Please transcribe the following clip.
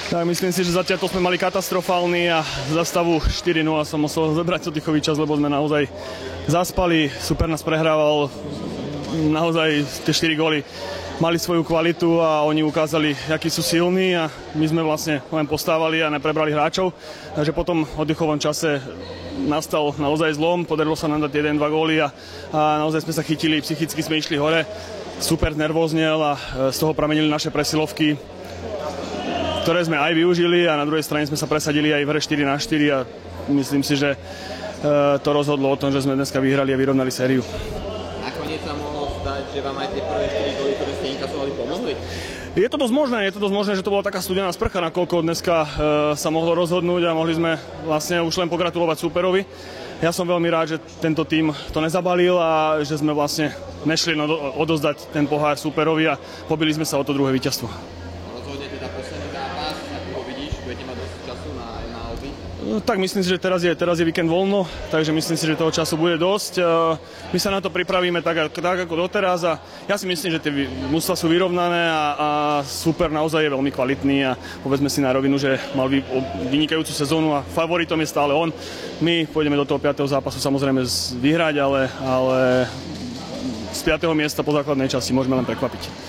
Tak myslím si, že zatiaľ to sme mali katastrofálny a za stavu 4-0 som musel zobrať oddychový čas, lebo sme naozaj zaspali, super nás prehrával, naozaj tie 4 góly mali svoju kvalitu a oni ukázali, akí sú silní a my sme vlastne len postávali a neprebrali hráčov, takže potom v oddychovom čase nastal naozaj zlom, podarilo sa nám dať 1-2 góly a naozaj sme sa chytili, psychicky sme išli hore, super nervóznel a z toho pramenili naše presilovky, ktoré sme aj využili a na druhej strane sme sa presadili aj v hre 4-4 a myslím si, že to rozhodlo o tom, že sme dneska vyhrali a vyrovnali sériu. Nakoniec sa mohlo stať, že vám aj tie prvé 4 góly, ktoré ste inkasovali, pomohli? Je to dosť možné, že to bola taká studená sprcha, nakoľko dneska sa mohlo rozhodnúť a mohli sme vlastne už len pogratulovať súperovi. Ja som veľmi rád, že tento tím to nezabalil a že sme vlastne nešli odozdať ten pohár súperovi a pobili sme sa o to druhé víťazstvo. Rozhodne teda posledný zápas, ako ho vidíš, budete mať dosť času na obi? Tak myslím si, že teraz je víkend voľno, takže myslím si, že toho času bude dosť. My sa na to pripravíme tak ako doteraz a ja si myslím, že tie mužstvá sú vyrovnané a super naozaj je veľmi kvalitný a povedzme si na rovinu, že mal vynikajúcu sezónu a favoritom je stále on. My pôjdeme do toho 5. zápasu samozrejme vyhrať, ale z 5. miesta po základnej časti môžeme len prekvapiť.